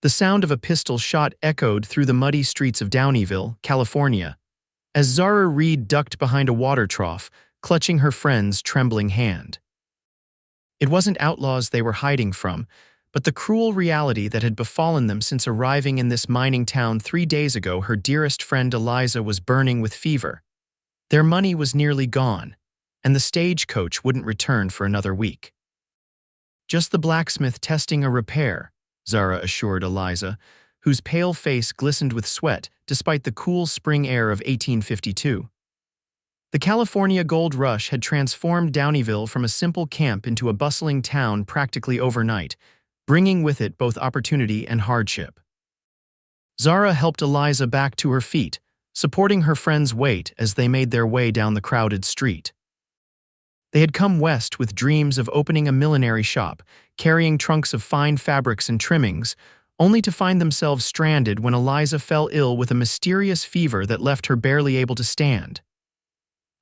The sound of a pistol shot echoed through the muddy streets of Downieville, California, as Zara Reed ducked behind a water trough, clutching her friend's trembling hand. It wasn't outlaws they were hiding from, but the cruel reality that had befallen them since arriving in this mining town 3 days ago. Her dearest friend Eliza was burning with fever. Their money was nearly gone, and the stagecoach wouldn't return for another week. "Just the blacksmith testing a repair," Zara assured Eliza, whose pale face glistened with sweat despite the cool spring air of 1852. The California gold rush had transformed Downieville from a simple camp into a bustling town practically overnight, bringing with it both opportunity and hardship. Zara helped Eliza back to her feet, supporting her friend's weight as they made their way down the crowded street. They had come west with dreams of opening a millinery shop, carrying trunks of fine fabrics and trimmings, only to find themselves stranded when Eliza fell ill with a mysterious fever that left her barely able to stand.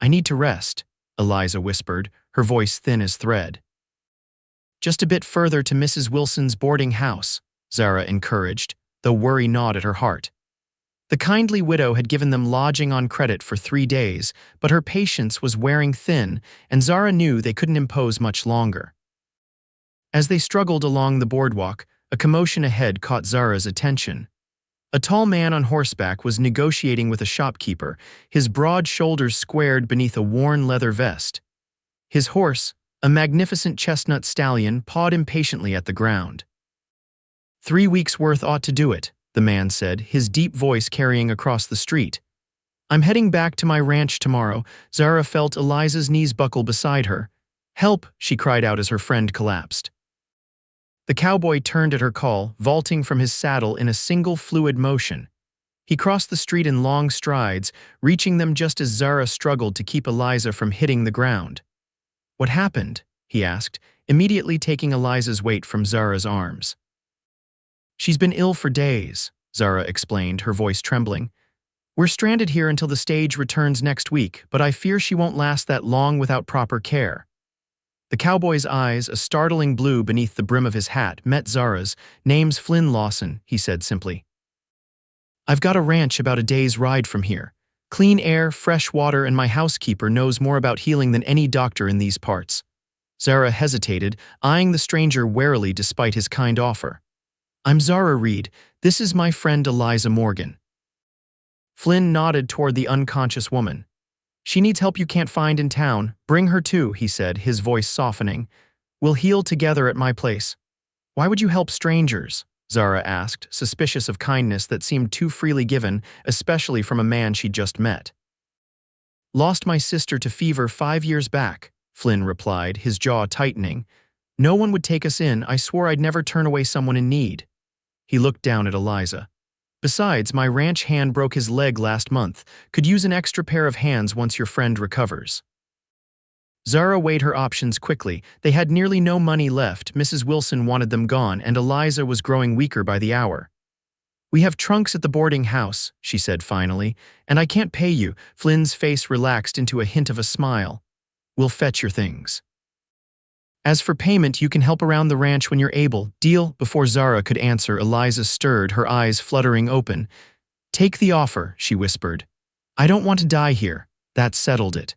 "I need to rest," Eliza whispered, her voice thin as thread. "Just a bit further to Mrs. Wilson's boarding house," Zara encouraged, though worry gnawed at her heart. The kindly widow had given them lodging on credit for 3 days, but her patience was wearing thin, and Zara knew they couldn't impose much longer. As they struggled along the boardwalk, a commotion ahead caught Zara's attention. A tall man on horseback was negotiating with a shopkeeper, his broad shoulders squared beneath a worn leather vest. His horse, a magnificent chestnut stallion, pawed impatiently at the ground. "3 weeks' worth ought to do it," the man said, his deep voice carrying across the street. "I'm heading back to my ranch tomorrow." Zara felt Eliza's knees buckle beside her. "Help!" she cried out as her friend collapsed. The cowboy turned at her call, vaulting from his saddle in a single fluid motion. He crossed the street in long strides, reaching them just as Zara struggled to keep Eliza from hitting the ground. "What happened?" he asked, immediately taking Eliza's weight from Zara's arms. "She's been ill for days," Zara explained, her voice trembling. "We're stranded here until the stage returns next week, but I fear she won't last that long without proper care." The cowboy's eyes, a startling blue beneath the brim of his hat, met Zara's. "Name's Flynn Lawson," he said simply. "I've got a ranch about a day's ride from here. Clean air, fresh water, and my housekeeper knows more about healing than any doctor in these parts." Zara hesitated, eyeing the stranger warily despite his kind offer. "I'm Zara Reed. This is my friend Eliza Morgan." Flynn nodded toward the unconscious woman. "She needs help you can't find in town. Bring her too," he said, his voice softening. "We'll heal together at my place." "Why would you help strangers?" Zara asked, suspicious of kindness that seemed too freely given, especially from a man she'd just met. "Lost my sister to fever 5 years back," Flynn replied, his jaw tightening. "No one would take us in. I swore I'd never turn away someone in need." He looked down at Eliza. "Besides, my ranch hand broke his leg last month. Could use an extra pair of hands once your friend recovers." Zara weighed her options quickly. They had nearly no money left, Mrs. Wilson wanted them gone, and Eliza was growing weaker by the hour. "We have trunks at the boarding house," she said finally, "and I can't pay you." Flynn's face relaxed into a hint of a smile. "We'll fetch your things. As for payment, you can help around the ranch when you're able. Deal?" Before Zara could answer, Eliza stirred, her eyes fluttering open. "Take the offer," she whispered. "I don't want to die here. That settled it."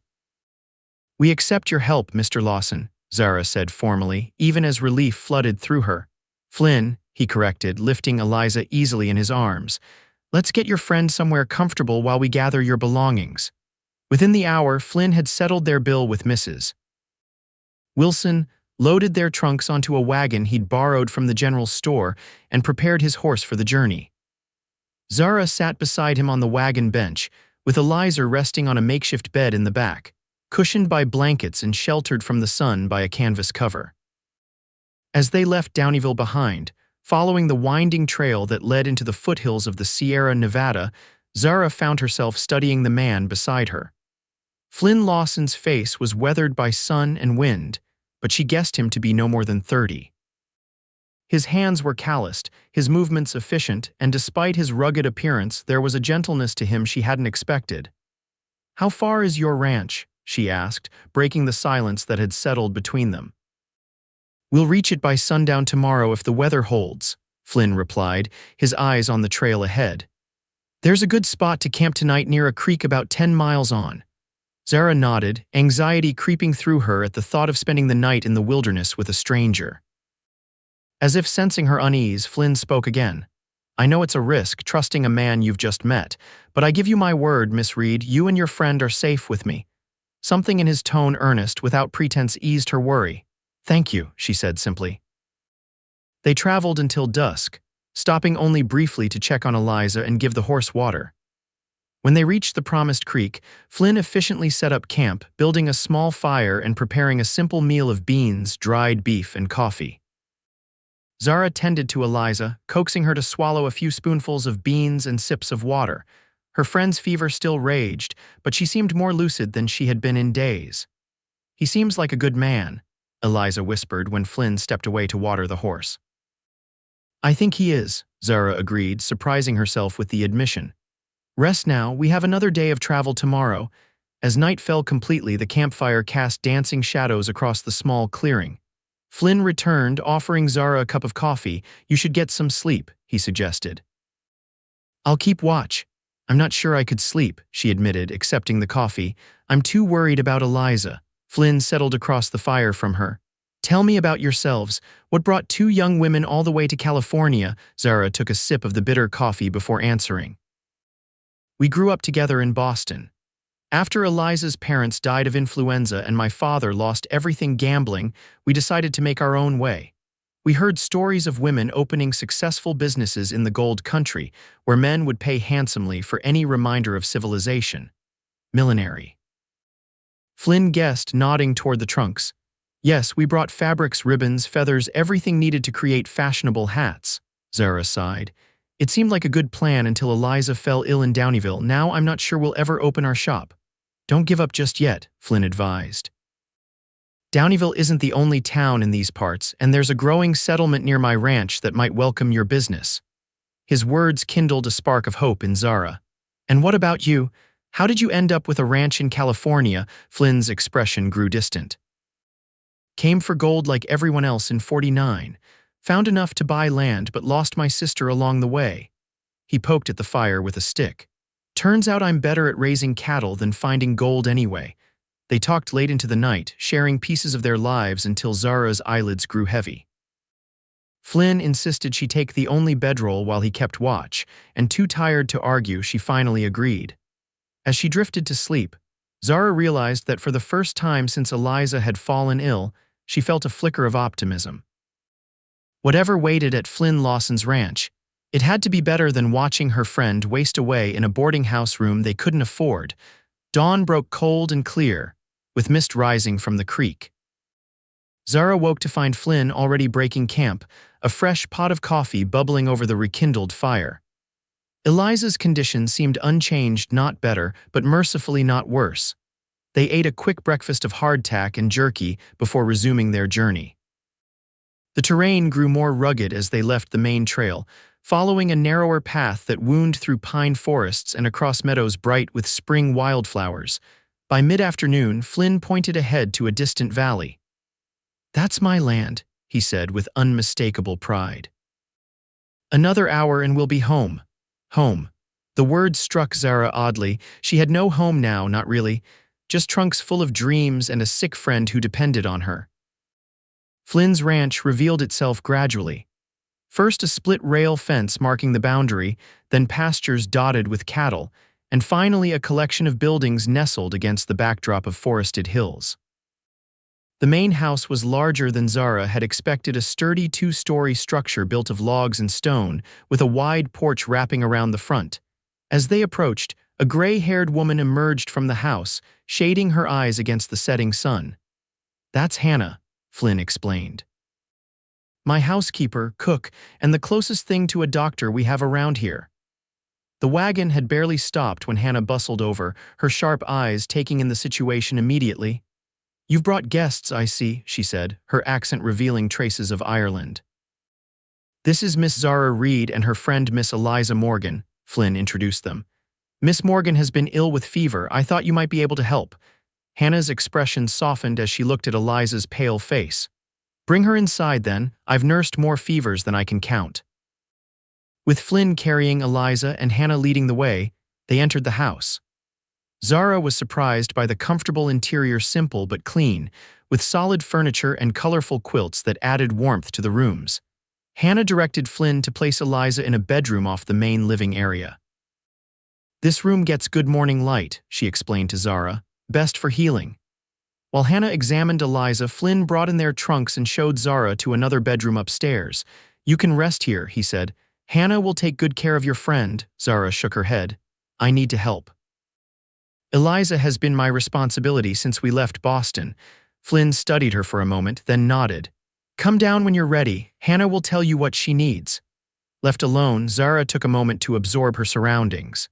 "We accept your help, Mr. Lawson," Zara said formally, even as relief flooded through her. "Flynn," he corrected, lifting Eliza easily in his arms. "Let's get your friend somewhere comfortable while we gather your belongings." Within the hour, Flynn had settled their bill with Mrs. Wilson, loaded their trunks onto a wagon he'd borrowed from the general store, and prepared his horse for the journey. Zara sat beside him on the wagon bench, with Eliza resting on a makeshift bed in the back, cushioned by blankets and sheltered from the sun by a canvas cover. As they left Downieville behind, following the winding trail that led into the foothills of the Sierra Nevada, Zara found herself studying the man beside her. Flynn Lawson's face was weathered by sun and wind, but she guessed him to be no more than 30. His hands were calloused, his movements efficient, and despite his rugged appearance, there was a gentleness to him she hadn't expected. "How far is your ranch?" she asked, breaking the silence that had settled between them. "We'll reach it by sundown tomorrow if the weather holds," Flynn replied, his eyes on the trail ahead. There's a good spot to camp tonight near a creek about 10 miles on. Zara nodded, anxiety creeping through her at the thought of spending the night in the wilderness with a stranger. As if sensing her unease, Flynn spoke again. I know it's a risk, trusting a man you've just met, but I give you my word, Miss Reed, you and your friend are safe with me. Something in his tone, earnest, without pretense, eased her worry. Thank you, she said simply. They traveled until dusk, stopping only briefly to check on Eliza and give the horse water. When they reached the promised creek, Flynn efficiently set up camp, building a small fire and preparing a simple meal of beans, dried beef, and coffee. Zara tended to Eliza, coaxing her to swallow a few spoonfuls of beans and sips of water. Her friend's fever still raged, but she seemed more lucid than she had been in days. He seems like a good man, Eliza whispered when Flynn stepped away to water the horse. I think he is, Zara agreed, surprising herself with the admission. Rest now, we have another day of travel tomorrow. As night fell completely, the campfire cast dancing shadows across the small clearing. Flynn returned, offering Zara a cup of coffee. You should get some sleep, he suggested. I'll keep watch. I'm not sure I could sleep, she admitted, accepting the coffee. I'm too worried about Eliza. Flynn settled across the fire from her. Tell me about yourselves. What brought two young women all the way to California? Zara took a sip of the bitter coffee before answering. We grew up together in Boston. After Eliza's parents died of influenza and my father lost everything gambling, we decided to make our own way. We heard stories of women opening successful businesses in the gold country, where men would pay handsomely for any reminder of civilization. Millinery. Flynn guessed, nodding toward the trunks. Yes, we brought fabrics, ribbons, feathers, everything needed to create fashionable hats. Zara sighed. It seemed like a good plan until Eliza fell ill in Downieville. Now I'm not sure we'll ever open our shop. Don't give up just yet, Flynn advised. Downieville isn't the only town in these parts, and there's a growing settlement near my ranch that might welcome your business. His words kindled a spark of hope in Zara. And what about you? How did you end up with a ranch in California? Flynn's expression grew distant. Came for gold like everyone else in '49. Found enough to buy land but lost my sister along the way. He poked at the fire with a stick. Turns out I'm better at raising cattle than finding gold anyway. They talked late into the night, sharing pieces of their lives until Zara's eyelids grew heavy. Flynn insisted she take the only bedroll while he kept watch, and too tired to argue, she finally agreed. As she drifted to sleep, Zara realized that for the first time since Eliza had fallen ill, she felt a flicker of optimism. Whatever waited at Flynn Lawson's ranch, it had to be better than watching her friend waste away in a boarding house room they couldn't afford. Dawn broke cold and clear, with mist rising from the creek. Zara woke to find Flynn already breaking camp, a fresh pot of coffee bubbling over the rekindled fire. Eliza's condition seemed unchanged, not better, but mercifully not worse. They ate a quick breakfast of hardtack and jerky before resuming their journey. The terrain grew more rugged as they left the main trail, following a narrower path that wound through pine forests and across meadows bright with spring wildflowers. By mid-afternoon, Flynn pointed ahead to a distant valley. That's my land, he said with unmistakable pride. Another hour and we'll be home. Home. The word struck Zara oddly. She had no home now, not really, just trunks full of dreams and a sick friend who depended on her. Flynn's ranch revealed itself gradually. First a split-rail fence marking the boundary, then pastures dotted with cattle, and finally a collection of buildings nestled against the backdrop of forested hills. The main house was larger than Zara had expected, a sturdy two-story structure built of logs and stone, with a wide porch wrapping around the front. As they approached, a gray-haired woman emerged from the house, shading her eyes against the setting sun. That's Hannah, Flynn explained. My housekeeper, cook, and the closest thing to a doctor we have around here. The wagon had barely stopped when Hannah bustled over, her sharp eyes taking in the situation immediately. You've brought guests, I see, she said, her accent revealing traces of Ireland. This is Miss Zara Reed and her friend Miss Eliza Morgan, Flynn introduced them. Miss Morgan has been ill with fever. I thought you might be able to help. Hannah's expression softened as she looked at Eliza's pale face. Bring her inside then. I've nursed more fevers than I can count. With Flynn carrying Eliza and Hannah leading the way, they entered the house. Zara was surprised by the comfortable interior, simple but clean, with solid furniture and colorful quilts that added warmth to the rooms. Hannah directed Flynn to place Eliza in a bedroom off the main living area. "This room gets good morning light," she explained to Zara, "best for healing." While Hannah examined Eliza, Flynn brought in their trunks and showed Zara to another bedroom upstairs. "You can rest here," he said. "Hannah will take good care of your friend." Zara shook her head. "I need to help. Eliza has been my responsibility since we left Boston." Flynn studied her for a moment, then nodded. "Come down when you're ready. Hannah will tell you what she needs." Left alone, Zara took a moment to absorb her surroundings.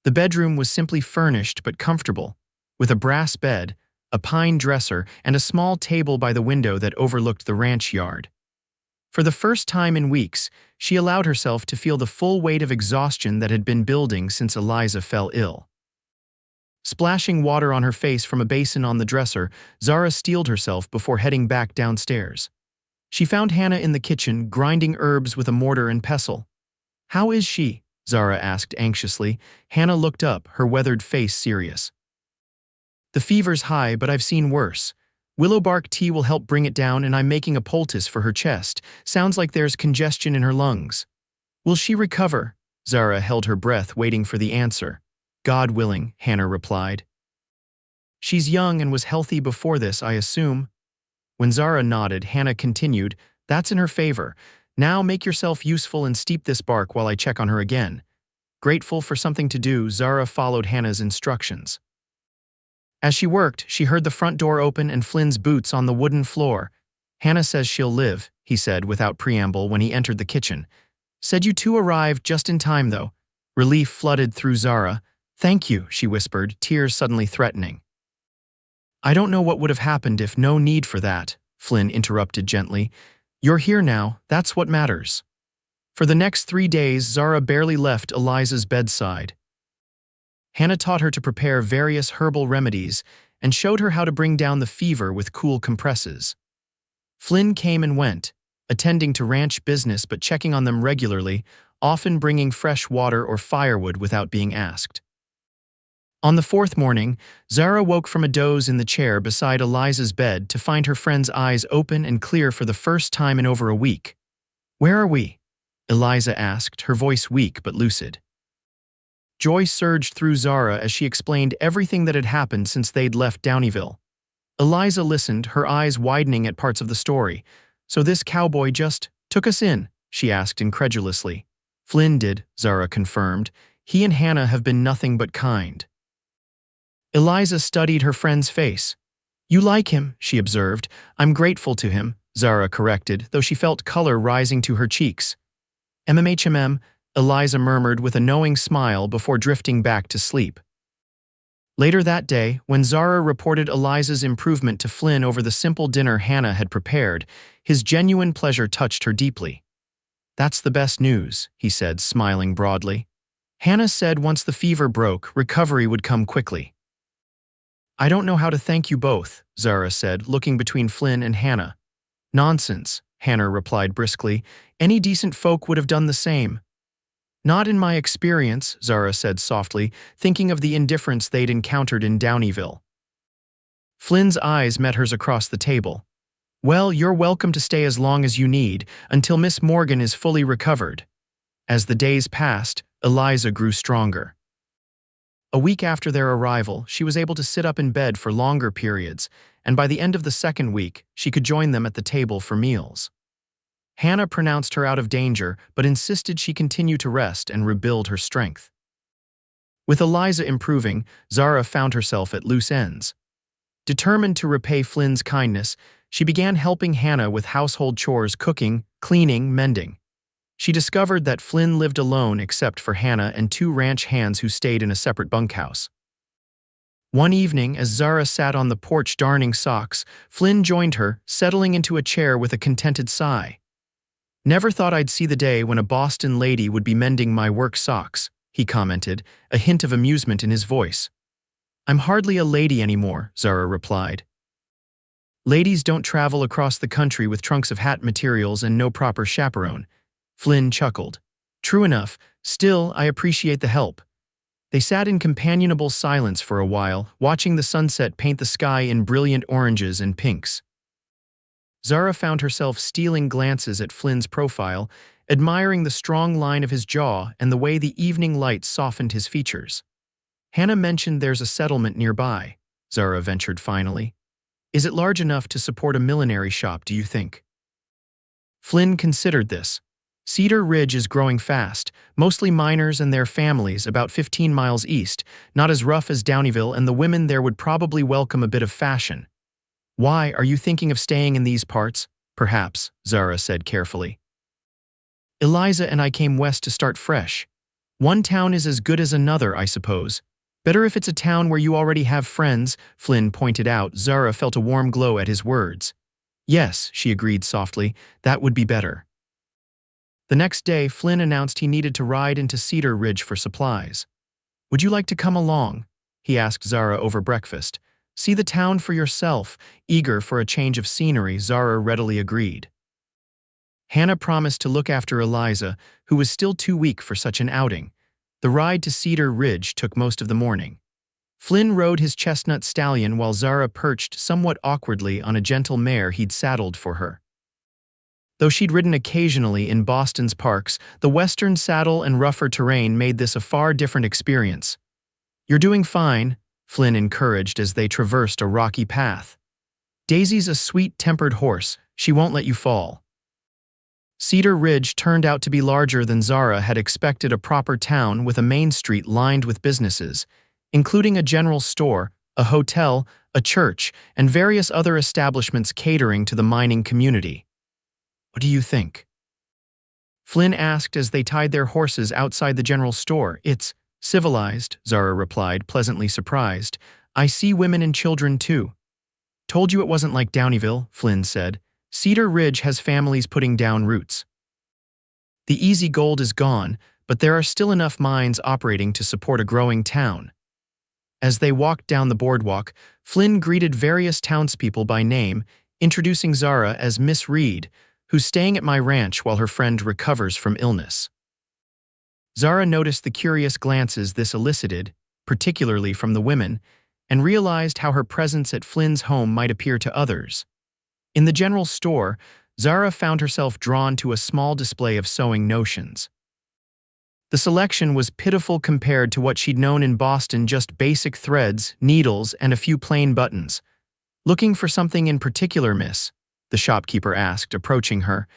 The bedroom was simply furnished but comfortable, with a brass bed, a pine dresser, and a small table by the window that overlooked the ranch yard. For the first time in weeks, she allowed herself to feel the full weight of exhaustion that had been building since Eliza fell ill. Splashing water on her face from a basin on the dresser, Zara steeled herself before heading back downstairs. She found Hannah in the kitchen, grinding herbs with a mortar and pestle. "How is she?" Zara asked anxiously. Hannah looked up, her weathered face serious. "The fever's high, but I've seen worse. Willow bark tea will help bring it down, and I'm making a poultice for her chest. Sounds like there's congestion in her lungs." "Will she recover?" Zara held her breath, waiting for the answer. "God willing," Hannah replied. "She's young and was healthy before this, I assume." When Zara nodded, Hannah continued, "That's in her favor. Now make yourself useful and steep this bark while I check on her again." Grateful for something to do, Zara followed Hannah's instructions. As she worked, she heard the front door open and Flynn's boots on the wooden floor. "Hannah says she'll live," he said without preamble when he entered the kitchen. "Said you two arrived just in time, though." Relief flooded through Zara. "Thank you," she whispered, tears suddenly threatening. "I don't know what would have happened if no need for that," Flynn interrupted gently. "You're here now, that's what matters." For the next 3 days, Zara barely left Eliza's bedside. Hannah taught her to prepare various herbal remedies and showed her how to bring down the fever with cool compresses. Flynn came and went, attending to ranch business but checking on them regularly, often bringing fresh water or firewood without being asked. On the 4th morning, Zara woke from a doze in the chair beside Eliza's bed to find her friend's eyes open and clear for the first time in over a week. "Where are we?" Eliza asked, her voice weak but lucid. Joy surged through Zara as she explained everything that had happened since they'd left Downieville. Eliza listened, her eyes widening at parts of the story. "So this cowboy just took us in?" she asked incredulously. "Flynn did," Zara confirmed. "He and Hannah have been nothing but kind." Eliza studied her friend's face. "You like him," she observed. "I'm grateful to him," Zara corrected, though she felt color rising to her cheeks. "MMHMM," Eliza murmured with a knowing smile before drifting back to sleep. Later that day, when Zara reported Eliza's improvement to Flynn over the simple dinner Hannah had prepared, his genuine pleasure touched her deeply. "That's the best news," he said, smiling broadly. "Hannah said once the fever broke, recovery would come quickly." "I don't know how to thank you both," Zara said, looking between Flynn and Hannah. "Nonsense," Hannah replied briskly. "Any decent folk would have done the same." "Not in my experience," Zara said softly, thinking of the indifference they'd encountered in Downieville. Flynn's eyes met hers across the table. "Well, you're welcome to stay as long as you need, until Miss Morgan is fully recovered." As the days passed, Eliza grew stronger. A week after their arrival, she was able to sit up in bed for longer periods, and by the end of the 2nd week, she could join them at the table for meals. Hannah pronounced her out of danger, but insisted she continue to rest and rebuild her strength. With Eliza improving, Zara found herself at loose ends. Determined to repay Flynn's kindness, she began helping Hannah with household chores, cooking, cleaning, mending. She discovered that Flynn lived alone except for Hannah and 2 ranch hands who stayed in a separate bunkhouse. One evening, as Zara sat on the porch darning socks, Flynn joined her, settling into a chair with a contented sigh. "Never thought I'd see the day when a Boston lady would be mending my work socks," he commented, a hint of amusement in his voice. "I'm hardly a lady anymore," Zara replied. "Ladies don't travel across the country with trunks of hat materials and no proper chaperone." Flynn chuckled. True enough, still, I appreciate the help. They sat in companionable silence for a while, watching the sunset paint the sky in brilliant oranges and pinks. Zara found herself stealing glances at Flynn's profile, admiring the strong line of his jaw and the way the evening light softened his features. Hannah mentioned there's a settlement nearby, Zara ventured finally. Is it large enough to support a millinery shop, do you think? Flynn considered this. Cedar Ridge is growing fast, mostly miners and their families about 15 miles east, not as rough as Downieville, and the women there would probably welcome a bit of fashion. Why, are you thinking of staying in these parts? Perhaps, Zara said carefully. Eliza and I came west to start fresh. One town is as good as another, I suppose. Better if it's a town where you already have friends, Flynn pointed out. Zara felt a warm glow at his words. Yes, she agreed softly, that would be better. The next day, Flynn announced he needed to ride into Cedar Ridge for supplies. Would you like to come along? He asked Zara over breakfast. See the town for yourself. Eager for a change of scenery, Zara readily agreed. Hannah promised to look after Eliza, who was still too weak for such an outing. The ride to Cedar Ridge took most of the morning. Flynn rode his chestnut stallion while Zara perched somewhat awkwardly on a gentle mare he'd saddled for her. Though she'd ridden occasionally in Boston's parks, the western saddle and rougher terrain made this a far different experience. You're doing fine, Flynn encouraged as they traversed a rocky path. Daisy's a sweet-tempered horse, she won't let you fall. Cedar Ridge turned out to be larger than Zara had expected, a proper town with a main street lined with businesses, including a general store, a hotel, a church, and various other establishments catering to the mining community. What do you think? Flynn asked as they tied their horses outside the general store. It's civilized, Zara replied, pleasantly surprised. I see women and children too. Told you it wasn't like Downieville, Flynn said. Cedar Ridge has families putting down roots. The easy gold is gone, but there are still enough mines operating to support a growing town. As they walked down the boardwalk, Flynn greeted various townspeople by name, introducing Zara as Miss Reed, who's staying at my ranch while her friend recovers from illness. Zara noticed the curious glances this elicited, particularly from the women, and realized how her presence at Flynn's home might appear to others. In the general store, Zara found herself drawn to a small display of sewing notions. The selection was pitiful compared to what she'd known in Boston, just basic threads, needles, and a few plain buttons. Looking for something in particular, miss? The shopkeeper asked, approaching her.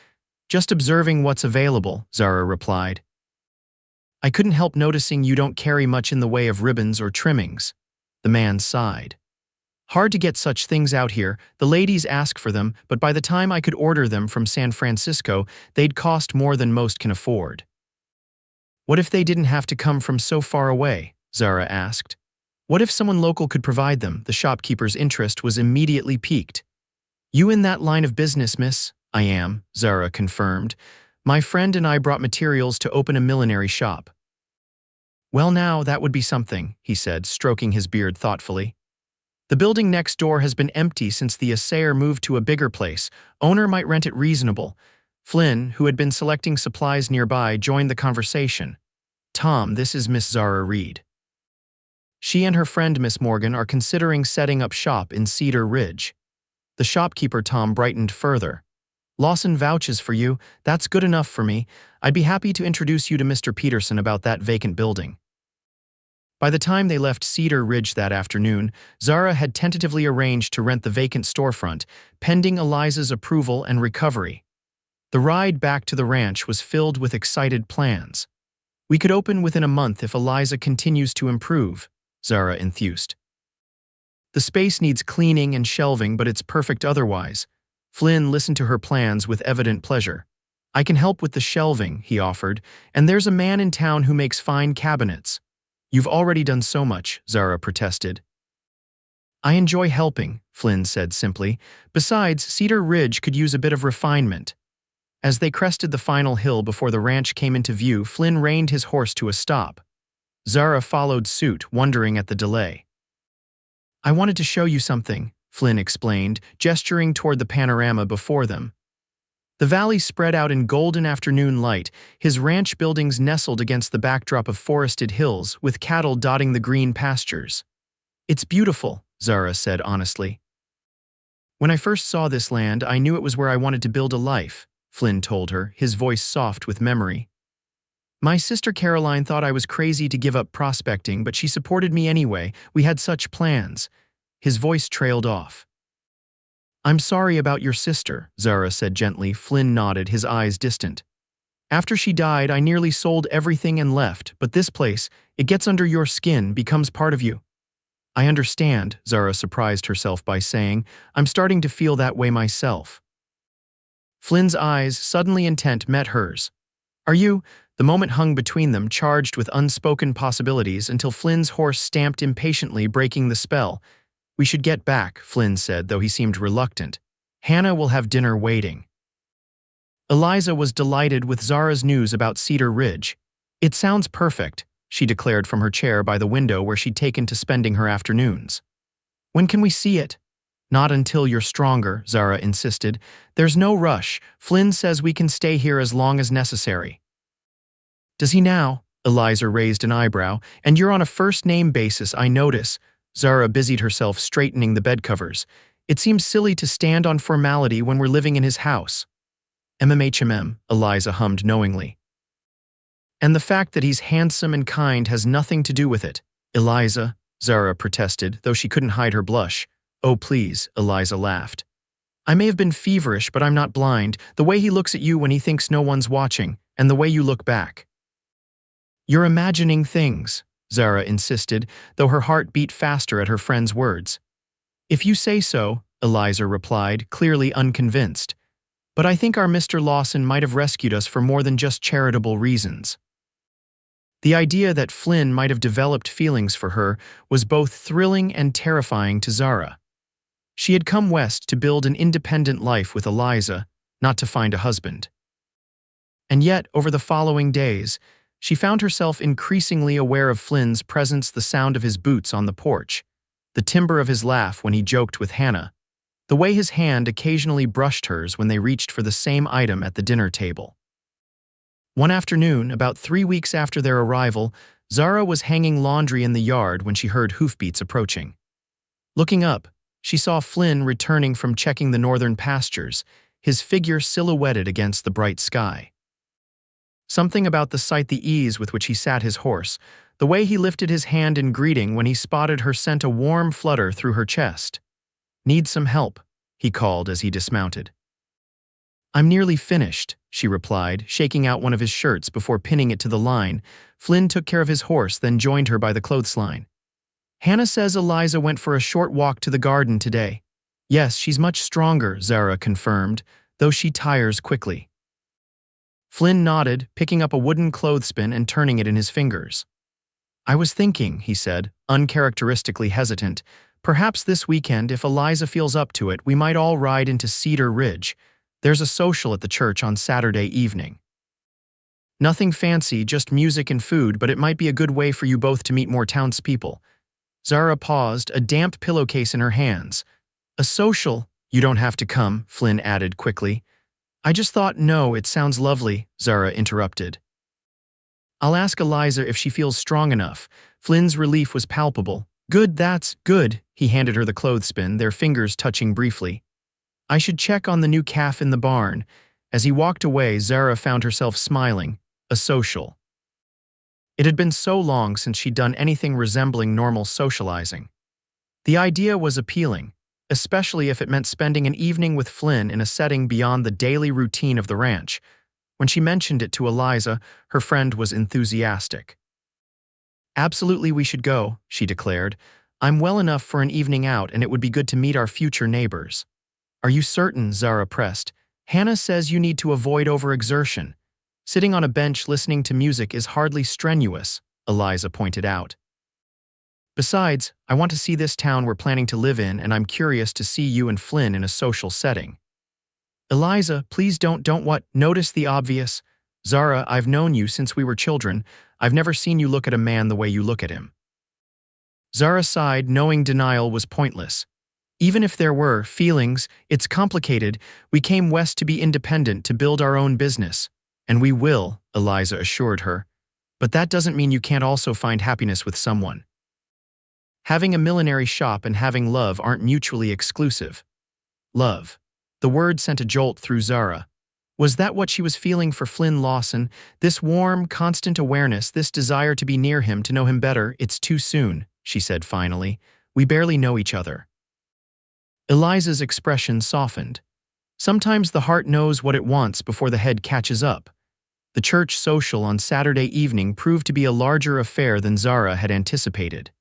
Just observing what's available, Zara replied. I couldn't help noticing you don't carry much in the way of ribbons or trimmings. The man sighed. Hard to get such things out here. The ladies ask for them, but by the time I could order them from San Francisco, they'd cost more than most can afford. What if they didn't have to come from so far away? Zara asked. What if someone local could provide them? The shopkeeper's interest was immediately piqued. You in that line of business, miss? I am, Zara confirmed. My friend and I brought materials to open a millinery shop. Well now, that would be something, he said, stroking his beard thoughtfully. The building next door has been empty since the assayer moved to a bigger place. Owner might rent it reasonable. Flynn, who had been selecting supplies nearby, joined the conversation. Tom, this is Miss Zara Reed. She and her friend Miss Morgan are considering setting up shop in Cedar Ridge. The shopkeeper Tom brightened further. Lawson vouches for you. That's good enough for me. I'd be happy to introduce you to Mr. Peterson about that vacant building. By the time they left Cedar Ridge that afternoon, Zara had tentatively arranged to rent the vacant storefront, pending Eliza's approval and recovery. The ride back to the ranch was filled with excited plans. We could open within a month if Eliza continues to improve, Zara enthused. The space needs cleaning and shelving, but it's perfect otherwise. Flynn listened to her plans with evident pleasure. I can help with the shelving, he offered, and there's a man in town who makes fine cabinets. You've already done so much, Zara protested. I enjoy helping, Flynn said simply. Besides, Cedar Ridge could use a bit of refinement. As they crested the final hill before the ranch came into view, Flynn reined his horse to a stop. Zara followed suit, wondering at the delay. I wanted to show you something, Flynn explained, gesturing toward the panorama before them. The valley spread out in golden afternoon light, his ranch buildings nestled against the backdrop of forested hills, with cattle dotting the green pastures. "It's beautiful," Zara said honestly. "When I first saw this land, I knew it was where I wanted to build a life," Flynn told her, his voice soft with memory. "My sister Caroline thought I was crazy to give up prospecting, but she supported me anyway. We had such plans." His voice trailed off. "I'm sorry about your sister," Zara said gently. Flynn nodded, his eyes distant. "After she died, I nearly sold everything and left, but this place, it gets under your skin, becomes part of you." "I understand," Zara surprised herself by saying. "I'm starting to feel that way myself." Flynn's eyes, suddenly intent, met hers. "Are you?" The moment hung between them, charged with unspoken possibilities, until Flynn's horse stamped impatiently, breaking the spell. "We should get back," Flynn said, though he seemed reluctant. "Hannah will have dinner waiting." Eliza was delighted with Zara's news about Cedar Ridge. "It sounds perfect," she declared from her chair by the window where she'd taken to spending her afternoons. "When can we see it?" "Not until you're stronger," Zara insisted. "There's no rush. Flynn says we can stay here as long as necessary." "Does he now?" Eliza raised an eyebrow. "And you're on a first-name basis, I notice." Zara busied herself straightening the bedcovers. "It seems silly to stand on formality when we're living in his house." Eliza hummed knowingly. "And the fact that he's handsome and kind has nothing to do with it." "Eliza," Zara protested, though she couldn't hide her blush. "Oh, please," Eliza laughed. "I may have been feverish, but I'm not blind. The way he looks at you when he thinks no one's watching, and the way you look back." "You're imagining things," Zara insisted, though her heart beat faster at her friend's words. "If you say so," Eliza replied, clearly unconvinced. "But I think our Mr. Lawson might have rescued us for more than just charitable reasons." The idea that Flynn might have developed feelings for her was both thrilling and terrifying to Zara. She had come west to build an independent life with Eliza, not to find a husband. And yet, over the following days, she found herself increasingly aware of Flynn's presence, the sound of his boots on the porch, the timbre of his laugh when he joked with Hannah, the way his hand occasionally brushed hers when they reached for the same item at the dinner table. One afternoon, about 3 weeks after their arrival, Zara was hanging laundry in the yard when she heard hoofbeats approaching. Looking up, she saw Flynn returning from checking the northern pastures, his figure silhouetted against the bright sky. Something about the sight, the ease with which he sat his horse, the way he lifted his hand in greeting when he spotted her, sent a warm flutter through her chest. "Need some help?" he called as he dismounted. "I'm nearly finished," she replied, shaking out one of his shirts before pinning it to the line. Flynn took care of his horse, then joined her by the clothesline. "Hannah says Eliza went for a short walk to the garden today." "Yes, she's much stronger," Zara confirmed, "though she tires quickly." Flynn nodded, picking up a wooden clothespin and turning it in his fingers. "I was thinking," he said, uncharacteristically hesitant, "perhaps this weekend, if Eliza feels up to it, we might all ride into Cedar Ridge. There's a social at the church on Saturday evening. Nothing fancy, just music and food, but it might be a good way for you both to meet more townspeople." Zara paused, a damp pillowcase in her hands. "A social? You don't have to come," Flynn added quickly. "I just thought, no, it sounds lovely," Zara interrupted. "I'll ask Eliza if she feels strong enough." Flynn's relief was palpable. "Good, that's good." He handed her the clothespin, their fingers touching briefly. "I should check on the new calf in the barn." As he walked away, Zara found herself smiling. A social. It had been so long since she'd done anything resembling normal socializing. The idea was appealing, especially if it meant spending an evening with Flynn in a setting beyond the daily routine of the ranch. When she mentioned it to Eliza, her friend was enthusiastic. "Absolutely, we should go," she declared. "I'm well enough for an evening out, and it would be good to meet our future neighbors." "Are you certain?" Zara pressed. "Hannah says you need to avoid overexertion. Sitting on a bench listening to music is hardly strenuous," Eliza pointed out. "Besides, I want to see this town we're planning to live in, and I'm curious to see you and Flynn in a social setting." "Eliza, please don't what? Notice the obvious." "Zara, I've known you since we were children. I've never seen you look at a man the way you look at him." Zara sighed, knowing denial was pointless. Even if there were feelings, it's complicated. We came west to be independent, to build our own business. And we will, Eliza assured her. But that doesn't mean you can't also find happiness with someone. Having a millinery shop and having love aren't mutually exclusive. Love. The word sent a jolt through Zara. Was that what she was feeling for Flynn Lawson? This warm, constant awareness, this desire to be near him, to know him better? It's too soon, she said finally. We barely know each other. Eliza's expression softened. Sometimes the heart knows what it wants before the head catches up. The church social on Saturday evening proved to be a larger affair than Zara had anticipated.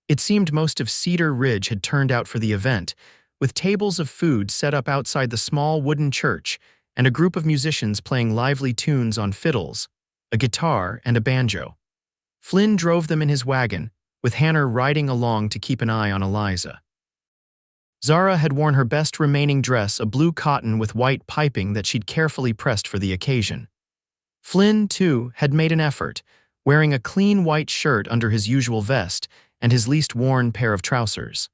It seemed most of Cedar Ridge had turned out for the event, with tables of food set up outside the small wooden church and a group of musicians playing lively tunes on fiddles, a guitar, and a banjo. Flynn drove them in his wagon, with Hannah riding along to keep an eye on Eliza. Zara had worn her best remaining dress, a blue cotton with white piping that she'd carefully pressed for the occasion. Flynn, too, had made an effort, wearing a clean white shirt under his usual vest and his least worn pair of trousers.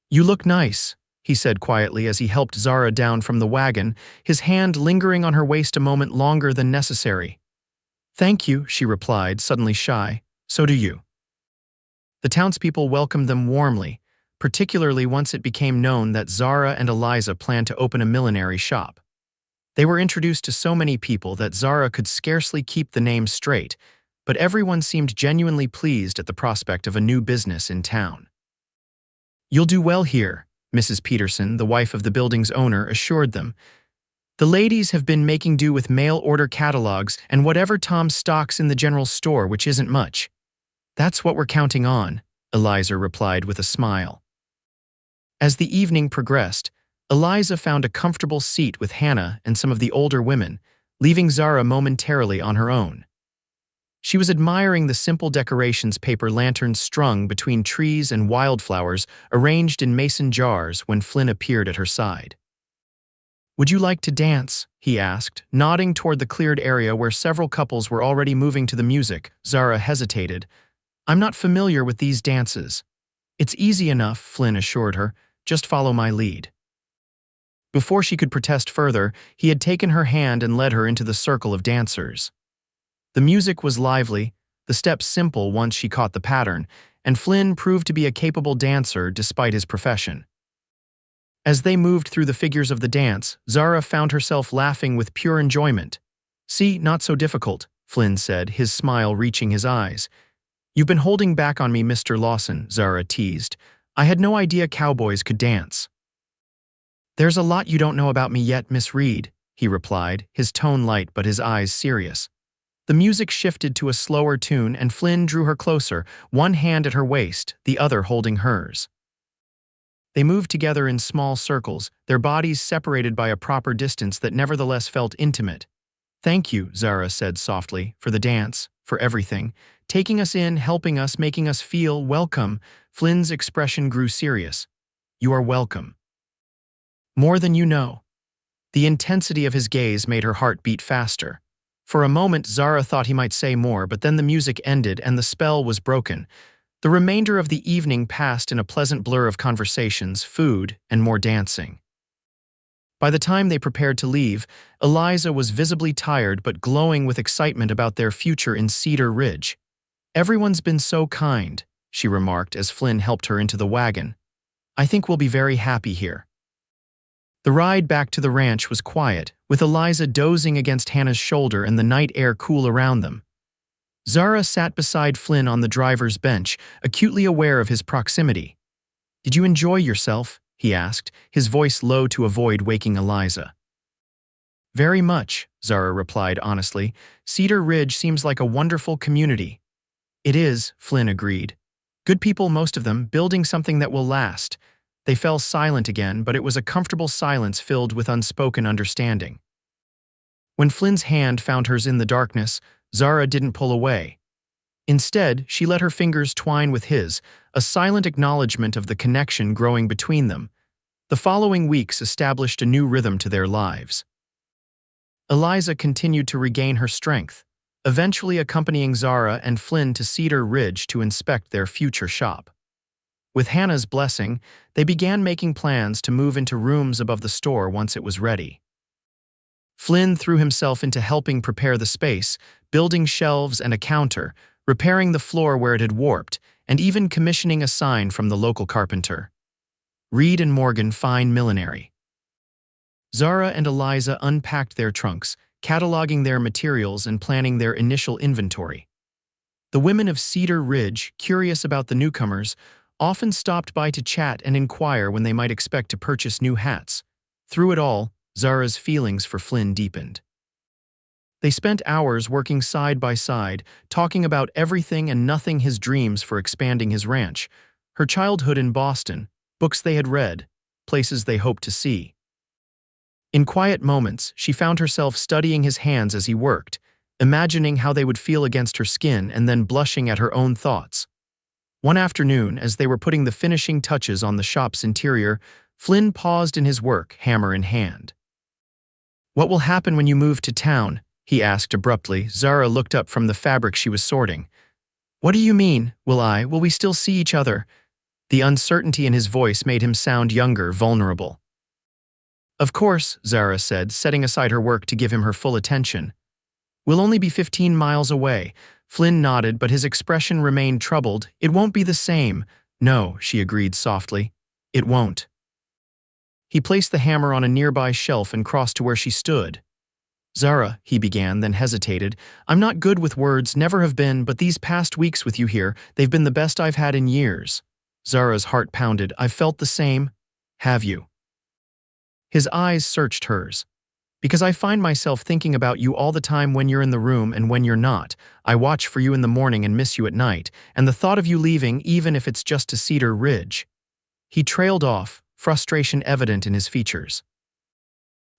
"You look nice," he said quietly as he helped Zara down from the wagon, his hand lingering on her waist a moment longer than necessary. "Thank you," she replied, suddenly shy. "So do you." The townspeople welcomed them warmly, particularly once it became known that Zara and Eliza planned to open a millinery shop. They were introduced to so many people that Zara could scarcely keep the name straight, but everyone seemed genuinely pleased at the prospect of a new business in town. "You'll do well here," Mrs. Peterson, the wife of the building's owner, assured them. "The ladies have been making do with mail-order catalogs and whatever Tom stocks in the general store, which isn't much." "That's what we're counting on," Eliza replied with a smile. As the evening progressed, Eliza found a comfortable seat with Hannah and some of the older women, leaving Zara momentarily on her own. She was admiring the simple decorations, paper lanterns strung between trees and wildflowers arranged in mason jars, when Flynn appeared at her side. "Would you like to dance?" he asked, nodding toward the cleared area where several couples were already moving to the music. Zara hesitated. "I'm not familiar with these dances." "It's easy enough," Flynn assured her. "Just follow my lead." Before she could protest further, he had taken her hand and led her into the circle of dancers. The music was lively, the steps simple once she caught the pattern, and Flynn proved to be a capable dancer despite his profession. As they moved through the figures of the dance, Zara found herself laughing with pure enjoyment. "See, not so difficult," Flynn said, his smile reaching his eyes. "You've been holding back on me, Mr. Lawson," Zara teased. "I had no idea cowboys could dance." "There's a lot you don't know about me yet, Miss Reed," he replied, his tone light but his eyes serious. The music shifted to a slower tune and Flynn drew her closer, one hand at her waist, the other holding hers. They moved together in small circles, their bodies separated by a proper distance that nevertheless felt intimate. "Thank you," Zara said softly, "for the dance, for everything. Taking us in, helping us, making us feel welcome." Flynn's expression grew serious. "You are welcome. More than you know." The intensity of his gaze made her heart beat faster. For a moment, Zara thought he might say more, but then the music ended and the spell was broken. The remainder of the evening passed in a pleasant blur of conversations, food, and more dancing. By the time they prepared to leave, Eliza was visibly tired but glowing with excitement about their future in Cedar Ridge. "Everyone's been so kind," she remarked as Flynn helped her into the wagon. "I think we'll be very happy here." The ride back to the ranch was quiet, with Eliza dozing against Hannah's shoulder and the night air cool around them. Zara sat beside Flynn on the driver's bench, acutely aware of his proximity. "Did you enjoy yourself?" he asked, his voice low to avoid waking Eliza. "Very much," Zara replied honestly. "Cedar Ridge seems like a wonderful community." "It is," Flynn agreed. "Good people, most of them, building something that will last." They fell silent again, but it was a comfortable silence filled with unspoken understanding. When Flynn's hand found hers in the darkness, Zara didn't pull away. Instead, she let her fingers twine with his, a silent acknowledgement of the connection growing between them. The following weeks established a new rhythm to their lives. Eliza continued to regain her strength, eventually accompanying Zara and Flynn to Cedar Ridge to inspect their future shop. With Hannah's blessing, they began making plans to move into rooms above the store once it was ready. Flynn threw himself into helping prepare the space, building shelves and a counter, repairing the floor where it had warped, and even commissioning a sign from the local carpenter. Reed and Morgan Fine Millinery. Zara and Eliza unpacked their trunks, cataloging their materials and planning their initial inventory. The women of Cedar Ridge, curious about the newcomers, often stopped by to chat and inquire when they might expect to purchase new hats. Through it all, Zara's feelings for Flynn deepened. They spent hours working side by side, talking about everything and nothing: his dreams for expanding his ranch, her childhood in Boston, books they had read, places they hoped to see. In quiet moments, she found herself studying his hands as he worked, imagining how they would feel against her skin and then blushing at her own thoughts. One afternoon, as they were putting the finishing touches on the shop's interior, Flynn paused in his work, hammer in hand. "What will happen when you move to town?" he asked abruptly. Zara looked up from the fabric she was sorting. "What do you mean? Will we still see each other?" The uncertainty in his voice made him sound younger, vulnerable. "Of course," Zara said, setting aside her work to give him her full attention. "We'll only be 15 miles away." Flynn nodded, but his expression remained troubled. "It won't be the same." "No," she agreed softly. "It won't." He placed the hammer on a nearby shelf and crossed to where she stood. "Zara," he began, then hesitated. "I'm not good with words, never have been, but these past weeks with you here, they've been the best I've had in years." Zara's heart pounded. "I've felt the same." "Have you?" His eyes searched hers. "Because I find myself thinking about you all the time when you're in the room and when you're not. I watch for you in the morning and miss you at night, and the thought of you leaving, even if it's just to Cedar Ridge." He trailed off, frustration evident in his features.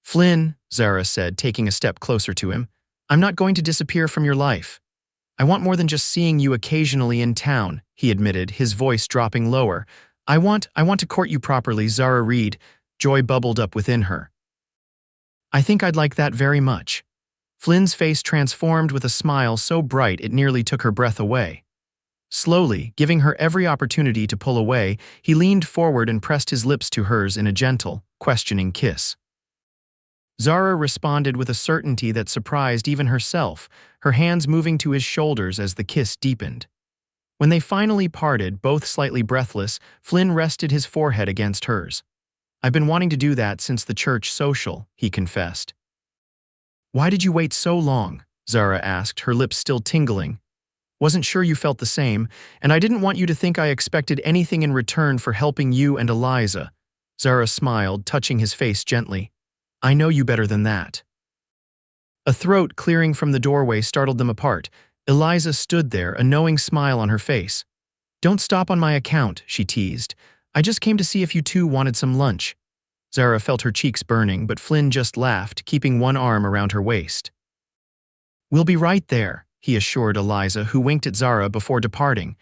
"Flynn," Zara said, taking a step closer to him, "I'm not going to disappear from your life. I want more than just seeing you occasionally in town," he admitted, his voice dropping lower. I want to court you properly." Zara Reed, joy bubbled up within her. "I think I'd like that very much." Flynn's face transformed with a smile so bright it nearly took her breath away. Slowly, giving her every opportunity to pull away, he leaned forward and pressed his lips to hers in a gentle, questioning kiss. Zara responded with a certainty that surprised even herself, her hands moving to his shoulders as the kiss deepened. When they finally parted, both slightly breathless, Flynn rested his forehead against hers. "I've been wanting to do that since the church social," he confessed. "Why did you wait so long?" Zara asked, her lips still tingling. "Wasn't sure you felt the same, and I didn't want you to think I expected anything in return for helping you and Eliza." Zara smiled, touching his face gently. "I know you better than that." A throat clearing from the doorway startled them apart. Eliza stood there, a knowing smile on her face. "Don't stop on my account," she teased. "I just came to see if you two wanted some lunch." Zara felt her cheeks burning, but Flynn just laughed, keeping one arm around her waist. "We'll be right there," he assured Eliza, who winked at Zara before departing.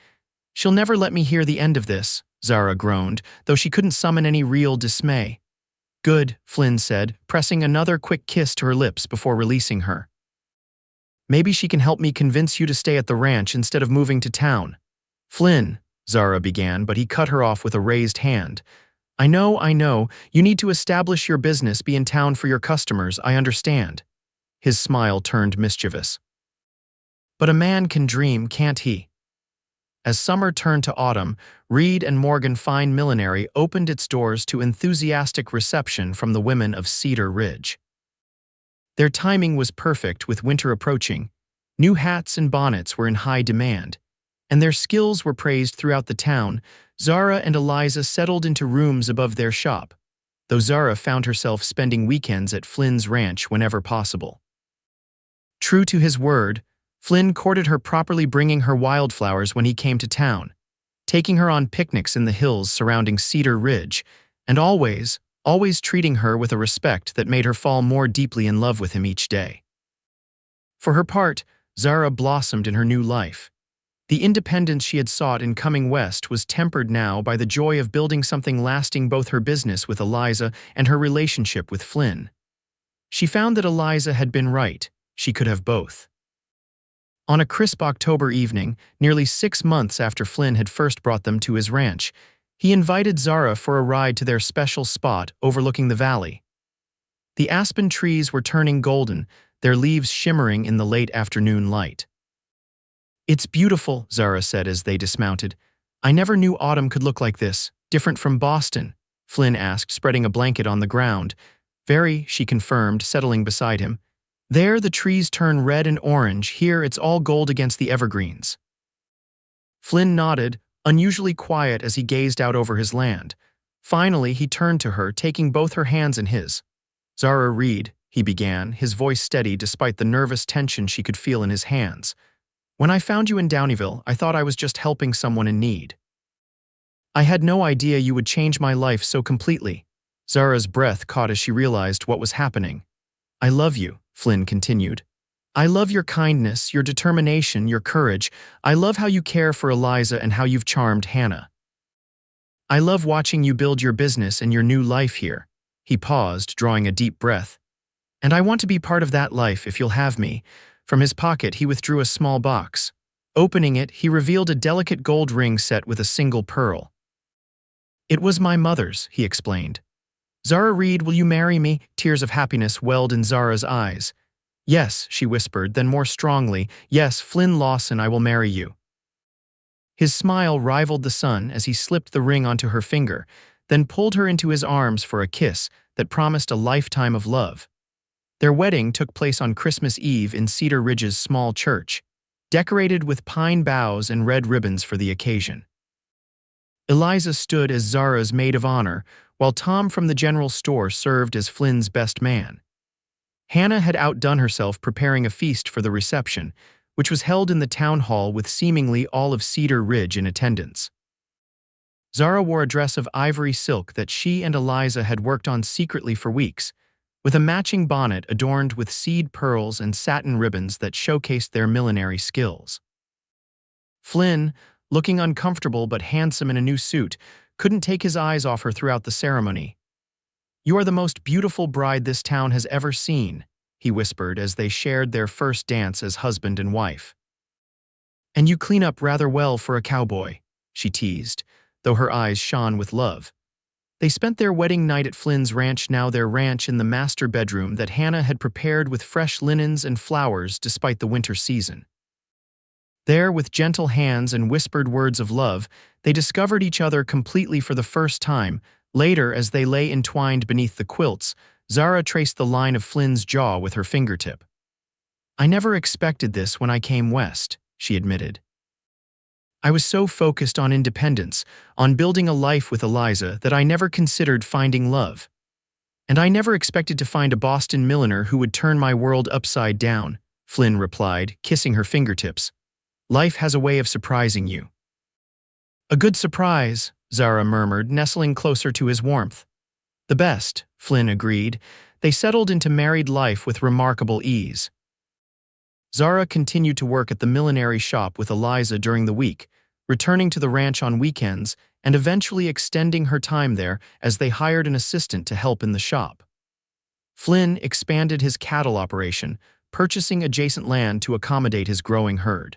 "She'll never let me hear the end of this," Zara groaned, though she couldn't summon any real dismay. "Good," Flynn said, pressing another quick kiss to her lips before releasing her. "Maybe she can help me convince you to stay at the ranch instead of moving to town." "Flynn," Zara began, but he cut her off with a raised hand. I know, you need to establish your business, be in town for your customers, I understand." His smile turned mischievous. "But a man can dream, can't he?" As summer turned to autumn, Reed and Morgan Fine Millinery opened its doors to enthusiastic reception from the women of Cedar Ridge. Their timing was perfect with winter approaching. New hats and bonnets were in high demand, and their skills were praised throughout the town. Zara and Eliza settled into rooms above their shop, though Zara found herself spending weekends at Flynn's ranch whenever possible. True to his word, Flynn courted her properly, bringing her wildflowers when he came to town, taking her on picnics in the hills surrounding Cedar Ridge, and always treating her with a respect that made her fall more deeply in love with him each day. For her part, Zara blossomed in her new life. The independence she had sought in coming west was tempered now by the joy of building something lasting, both her business with Eliza and her relationship with Flynn. She found that Eliza had been right. She could have both. On a crisp October evening, nearly 6 months after Flynn had first brought them to his ranch, He invited Zara for a ride to their special spot overlooking the valley. The aspen trees were turning golden, their leaves shimmering in the late afternoon light. "It's beautiful," Zara said as they dismounted. "I never knew autumn could look like this, different from Boston," Flynn asked, spreading a blanket on the ground. "Very," she confirmed, settling beside him. "There the trees turn red and orange, here it's all gold against the evergreens." Flynn nodded, unusually quiet as he gazed out over his land. Finally, he turned to her, taking both her hands in his. "Zara Reed," he began, his voice steady despite the nervous tension she could feel in his hands. "When I found you in Downieville, I thought I was just helping someone in need. I had no idea you would change my life so completely." Zara's breath caught as she realized what was happening. "I love you," Flynn continued. "I love your kindness, your determination, your courage. I love how you care for Eliza and how you've charmed Hannah. I love watching you build your business and your new life here." He paused, drawing a deep breath. "And I want to be part of that life if you'll have me." From his pocket, he withdrew a small box. Opening it, he revealed a delicate gold ring set with a single pearl. "It was my mother's," he explained. "Zara Reed, will you marry me?" Tears of happiness welled in Zara's eyes. "Yes," she whispered, then more strongly, "Yes, Flynn Lawson, I will marry you." His smile rivaled the sun as he slipped the ring onto her finger, then pulled her into his arms for a kiss that promised a lifetime of love. Their wedding took place on Christmas Eve in Cedar Ridge's small church, decorated with pine boughs and red ribbons for the occasion. Eliza stood as Zara's maid of honor, while Tom from the general store served as Flynn's best man. Hannah had outdone herself preparing a feast for the reception, which was held in the town hall with seemingly all of Cedar Ridge in attendance. Zara wore a dress of ivory silk that she and Eliza had worked on secretly for weeks, with a matching bonnet adorned with seed pearls and satin ribbons that showcased their millinery skills. Flynn, looking uncomfortable but handsome in a new suit, couldn't take his eyes off her throughout the ceremony. "You are the most beautiful bride this town has ever seen," he whispered as they shared their first dance as husband and wife. "And you clean up rather well for a cowboy," she teased, though her eyes shone with love. They spent their wedding night at Flynn's ranch, now their ranch, in the master bedroom that Hannah had prepared with fresh linens and flowers despite the winter season. There, with gentle hands and whispered words of love, they discovered each other completely for the first time. Later, as they lay entwined beneath the quilts, Zara traced the line of Flynn's jaw with her fingertip. "I never expected this when I came west," she admitted. "I was so focused on independence, on building a life with Eliza, that I never considered finding love. And I never expected to find a Boston milliner who would turn my world upside down," Flynn replied, kissing her fingertips. "Life has a way of surprising you." "A good surprise," Zara murmured, nestling closer to his warmth. "The best," Flynn agreed. They settled into married life with remarkable ease. Zara continued to work at the millinery shop with Eliza during the week, returning to the ranch on weekends and eventually extending her time there as they hired an assistant to help in the shop. Flynn expanded his cattle operation, purchasing adjacent land to accommodate his growing herd.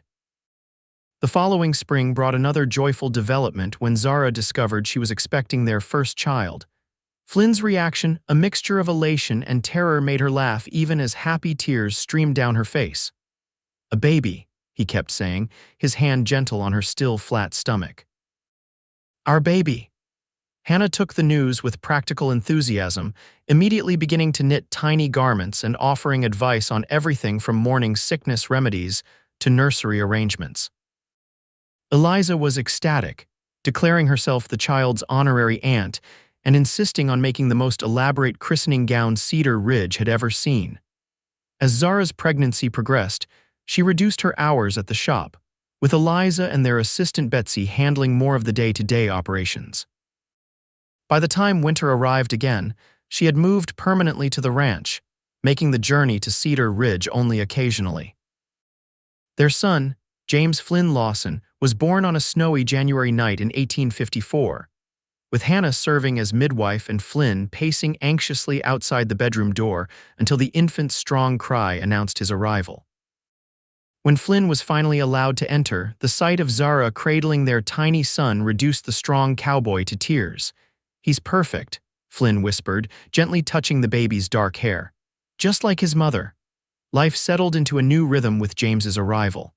The following spring brought another joyful development when Zara discovered she was expecting their first child. Flynn's reaction, a mixture of elation and terror, made her laugh even as happy tears streamed down her face. "A baby," he kept saying, his hand gentle on her still flat stomach. "Our baby." Hannah took the news with practical enthusiasm, immediately beginning to knit tiny garments and offering advice on everything from morning sickness remedies to nursery arrangements. Eliza was ecstatic, declaring herself the child's honorary aunt and insisting on making the most elaborate christening gown Cedar Ridge had ever seen. As Zara's pregnancy progressed, she reduced her hours at the shop, with Eliza and their assistant Betsy handling more of the day-to-day operations. By the time winter arrived again, she had moved permanently to the ranch, making the journey to Cedar Ridge only occasionally. Their son, James Flynn Lawson, was born on a snowy January night in 1854, with Hannah serving as midwife and Flynn pacing anxiously outside the bedroom door until the infant's strong cry announced his arrival. When Flynn was finally allowed to enter, the sight of Zara cradling their tiny son reduced the strong cowboy to tears. "He's perfect," Flynn whispered, gently touching the baby's dark hair. "Just like his mother." Life settled into a new rhythm with James's arrival.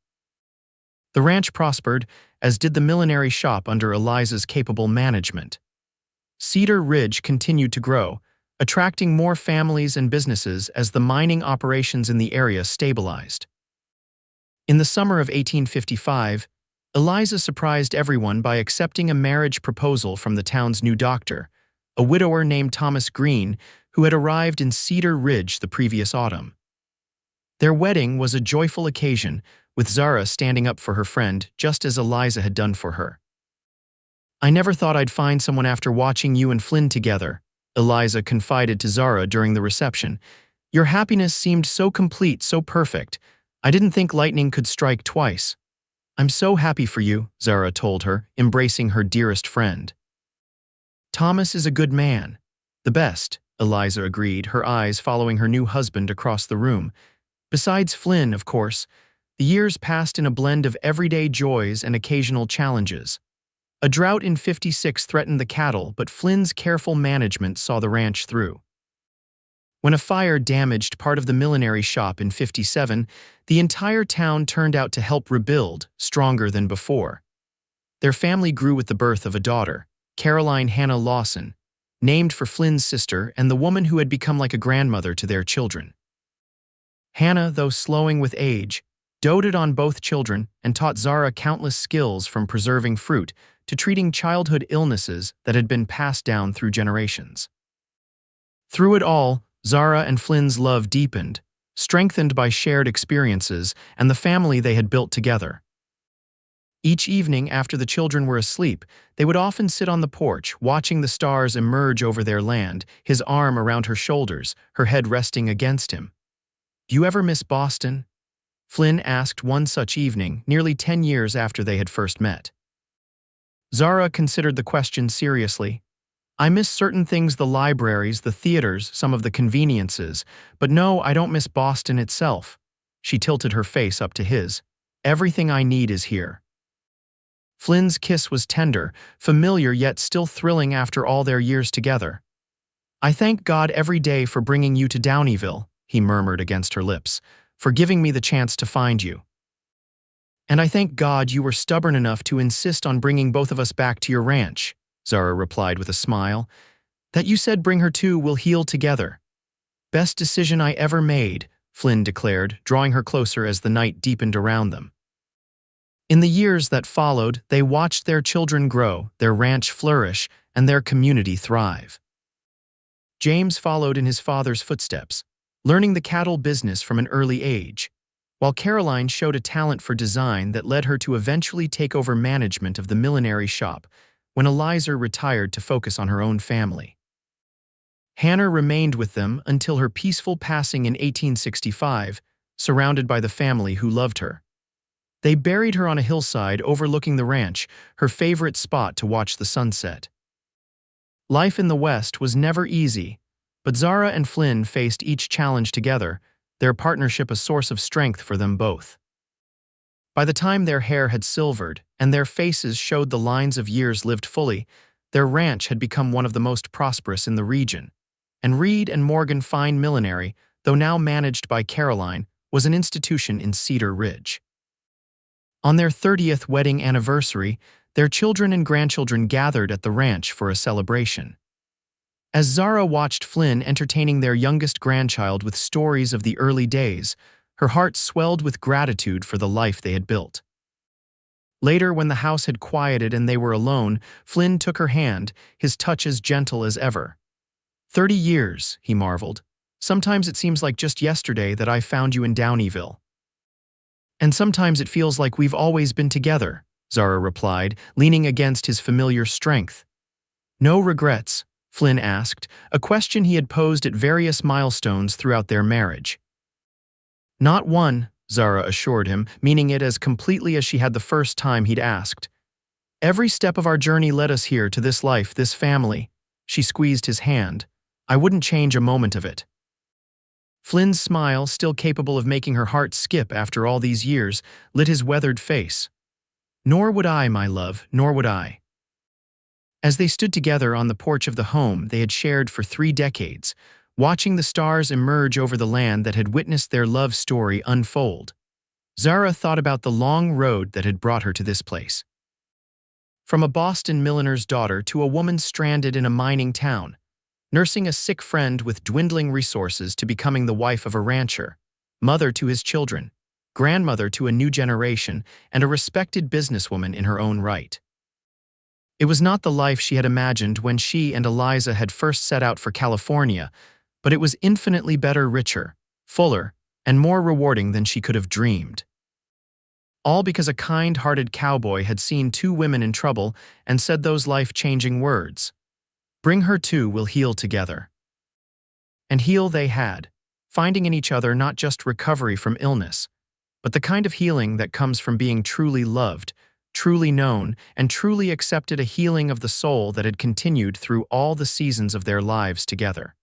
The ranch prospered, as did the millinery shop under Eliza's capable management. Cedar Ridge continued to grow, attracting more families and businesses as the mining operations in the area stabilized. In the summer of 1855, Eliza surprised everyone by accepting a marriage proposal from the town's new doctor, a widower named Thomas Green, who had arrived in Cedar Ridge the previous autumn. Their wedding was a joyful occasion, with Zara standing up for her friend just as Eliza had done for her. "I never thought I'd find someone after watching you and Flynn together," Eliza confided to Zara during the reception. "Your happiness seemed so complete, so perfect. I didn't think lightning could strike twice." "I'm so happy for you," Zara told her, embracing her dearest friend. "Thomas is a good man." "The best," Eliza agreed, her eyes following her new husband across the room. Besides Flynn, of course, the years passed in a blend of everyday joys and occasional challenges. A drought in '56 threatened the cattle, but Flynn's careful management saw the ranch through. When a fire damaged part of the millinery shop in '57, the entire town turned out to help rebuild, stronger than before. Their family grew with the birth of a daughter, Caroline Hannah Lawson, named for Flynn's sister and the woman who had become like a grandmother to their children. Hannah, though slowing with age, doted on both children and taught Zara countless skills from preserving fruit to treating childhood illnesses that had been passed down through generations. Through it all, Zara and Flynn's love deepened, strengthened by shared experiences and the family they had built together. Each evening after the children were asleep, they would often sit on the porch, watching the stars emerge over their land, his arm around her shoulders, her head resting against him. "Do you ever miss Boston?" Flynn asked one such evening, nearly 10 years after they had first met. Zara considered the question seriously. "I miss certain things, the libraries, the theaters, some of the conveniences, but no, I don't miss Boston itself." She tilted her face up to his. "Everything I need is here." Flynn's kiss was tender, familiar yet still thrilling after all their years together. "I thank God every day for bringing you to Downieville," he murmured against her lips, "for giving me the chance to find you. And I thank God you were stubborn enough to insist on bringing both of us back to your ranch," Zara replied with a smile. "That you said bring her too, we'll heal together." "Best decision I ever made," Flynn declared, drawing her closer as the night deepened around them. In the years that followed, they watched their children grow, their ranch flourish, and their community thrive. James followed in his father's footsteps, learning the cattle business from an early age, while Caroline showed a talent for design that led her to eventually take over management of the millinery shop when Eliza retired to focus on her own family. Hannah remained with them until her peaceful passing in 1865, surrounded by the family who loved her. They buried her on a hillside overlooking the ranch, her favorite spot to watch the sunset. Life in the West was never easy, but Zara and Flynn faced each challenge together, their partnership a source of strength for them both. By the time their hair had silvered and their faces showed the lines of years lived fully, their ranch had become one of the most prosperous in the region. And Reed and Morgan Fine Millinery, though now managed by Caroline, was an institution in Cedar Ridge. On their 30th wedding anniversary, their children and grandchildren gathered at the ranch for a celebration. As Zara watched Flynn entertaining their youngest grandchild with stories of the early days, her heart swelled with gratitude for the life they had built. Later, when the house had quieted and they were alone, Flynn took her hand, his touch as gentle as ever. 30 years, he marveled. "Sometimes it seems like just yesterday that I found you in Downieville." "And sometimes it feels like we've always been together," Zara replied, leaning against his familiar strength. "No regrets?" Flynn asked, a question he had posed at various milestones throughout their marriage. "Not one," Zara assured him, meaning it as completely as she had the first time he'd asked. "Every step of our journey led us here to this life, this family." She squeezed his hand. "I wouldn't change a moment of it." Flynn's smile, still capable of making her heart skip after all these years, lit his weathered face. "Nor would I, my love, nor would I." As they stood together on the porch of the home they had shared for 3 decades, watching the stars emerge over the land that had witnessed their love story unfold, Zara thought about the long road that had brought her to this place. From a Boston milliner's daughter to a woman stranded in a mining town, nursing a sick friend with dwindling resources to becoming the wife of a rancher, mother to his children, grandmother to a new generation, and a respected businesswoman in her own right. It was not the life she had imagined when she and Eliza had first set out for California, but it was infinitely better, richer, fuller, and more rewarding than she could have dreamed. All because a kind-hearted cowboy had seen 2 women in trouble and said those life-changing words, "Bring her too, we'll heal together." And heal they had, finding in each other not just recovery from illness, but the kind of healing that comes from being truly loved, truly known, and truly accepted, a healing of the soul that had continued through all the seasons of their lives together.